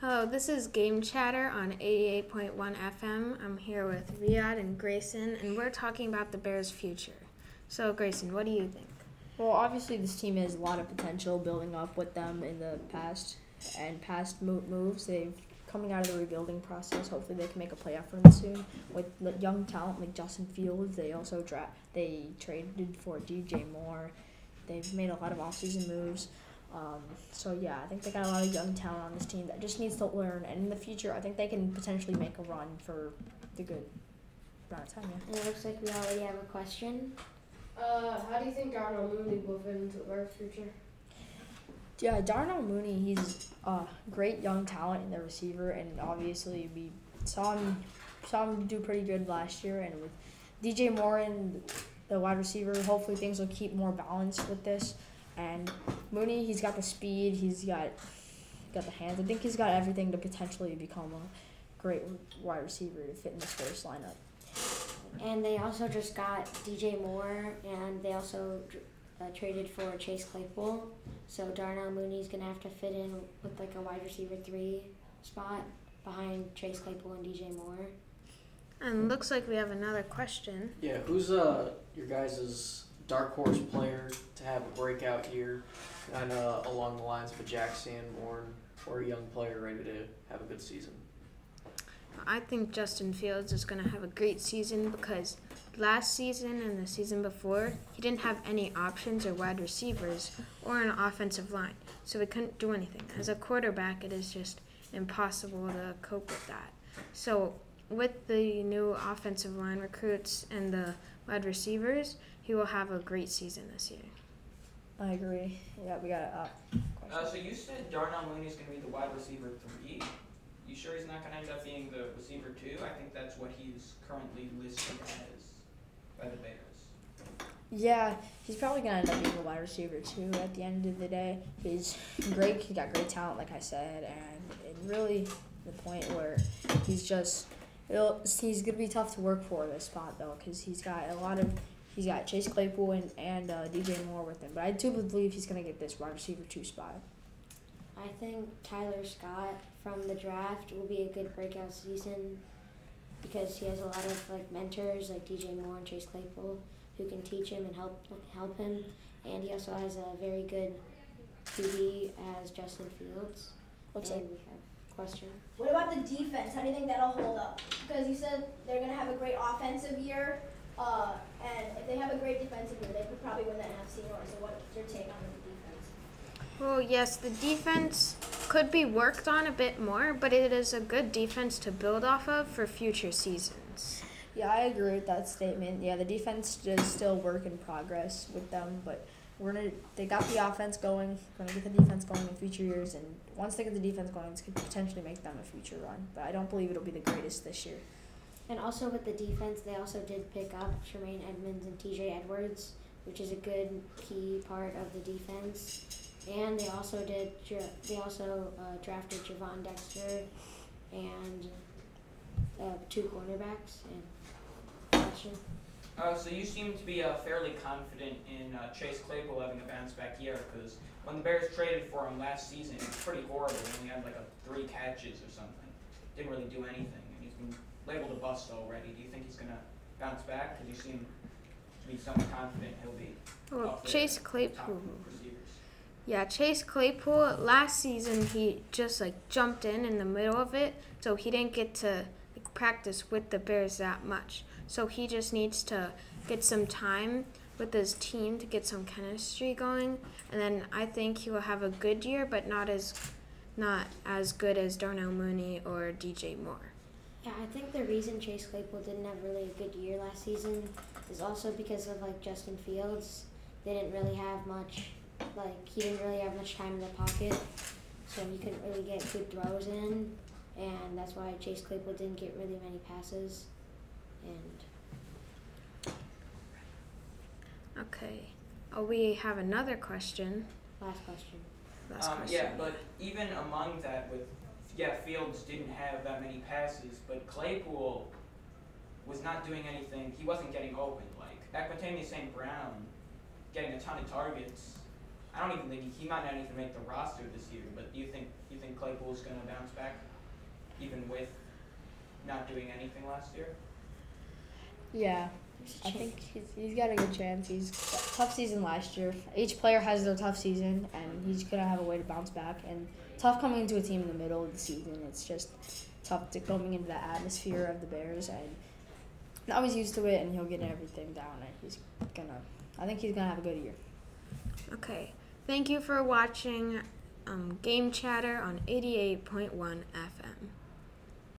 Hello, this is Game Chatter on 88.1 FM. I'm here with Riyadh and Grayson, and we're talking about the Bears' future. So, Grayson, what do you think? Well, obviously this team has a lot of potential building up with them in the past moves. They've coming out of the rebuilding process. Hopefully they can make a playoff run soon. With young talent like Justin Fields, they traded for DJ Moore. They've made a lot of offseason moves. So yeah, I think they got a lot of young talent on this team that just needs to learn. And in the future, I think they can potentially make a run for the good amount of time. Yeah. And it looks like we already have a question. How do you think Darnell Mooney will fit into the Bears' future? Yeah, Darnell Mooney, he's a great young talent in the receiver, and obviously we saw him do pretty good last year. And with DJ Moore and the wide receiver, hopefully things will keep more balanced with this. And Mooney, he's got the speed, he's got the hands. I think he's got everything to potentially become a great wide receiver to fit in this first lineup. And they also just got DJ Moore, and they also traded for Chase Claypool. So Darnell Mooney's going to have to fit in with like a wide receiver 3 spot behind Chase Claypool and DJ Moore. And looks like we have another question. Yeah, who's your guys' dark horse player to have a breakout year, kind of along the lines of a Jack Sanborn or a young player ready to have a good season? I think Justin Fields is going to have a great season because last season and the season before, he didn't have any options or wide receivers or an offensive line, so he couldn't do anything. As a quarterback, it is just impossible to cope with that. So with the new offensive line recruits and the wide receivers, he will have a great season this year. I agree. Yeah, we got a question. So you said Darnell Mooney's going to be the wide receiver 3. You sure he's not going to end up being the receiver 2? I think that's what he's currently listed as by the Bears. Yeah, he's probably going to end up being a wide receiver too at the end of the day. He's great. He got great talent, like I said, and really the point where he's going to be tough to work for this spot though, because he's got Chase Claypool and DJ Moore with him. But I do believe he's going to get this wide receiver 2 spot. I think Tyler Scott from the draft will be a good breakout season because he has a lot of like mentors like DJ Moore and Chase Claypool who can teach him and help him. And he also has a very good QB as Justin Fields. Looks and like we have a question. What about the defense? How do you think that'll hold up? Because you said they're going to have a great offensive year, and if they have a great defensive year, they could probably win the NFC North. So what's your take on the defense? Well, yes, the defense could be worked on a bit more, but it is a good defense to build off of for future seasons. Yeah, I agree with that statement. Yeah, the defense is still work in progress with them, but they got the offense going. We're gonna get the defense going in future years, and once they get the defense going, this could potentially make them a future run. But I don't believe it'll be the greatest this year. And also with the defense, they also did pick up Tremaine Edmonds and TJ Edwards, which is a good key part of the defense. And they also drafted Javon Dexter and 2 cornerbacks. And question. So you seem to be fairly confident in Chase Claypool having a bounce-back year because when the Bears traded for him last season, it was pretty horrible. He only had like 3 catches or something. Didn't really do anything, and he's been labeled a bust already. Do you think he's going to bounce back? Because you seem to be somewhat confident he'll be up there, Chase Claypool. top receivers. Yeah, Chase Claypool, last season he just jumped in the middle of it, so he didn't get to practice with the Bears that much. So he just needs to get some time with his team to get some chemistry going, and then I think he will have a good year, but not as good as Darnell Mooney or DJ Moore. Yeah, I think the reason Chase Claypool didn't have really a good year last season is also because of Justin Fields. They didn't really have much. He didn't really have much time in the pocket, so he couldn't really get good throws in, and that's why Chase Claypool didn't get really many passes. And Okay. We have another question. last question. Yeah, but even among that, Fields didn't have that many passes, but Claypool was not doing anything. He wasn't getting open. Equinemius St. Brown getting a ton of targets. I don't even think he might not even make the roster this year. But do you think Claypool Claypool's going to bounce back, even with not doing anything last year? Yeah, There's a I chance. think he's got a good chance. He's got a tough season last year. Each player has their tough season, and he's gonna have a way to bounce back. And tough coming into a team in the middle of the season. It's just tough to coming into the atmosphere of the Bears, and now he's used to it, and he'll get everything down. And I think he's gonna have a good year. Okay. Thank you for watching Game Chatter on 88.1 FM.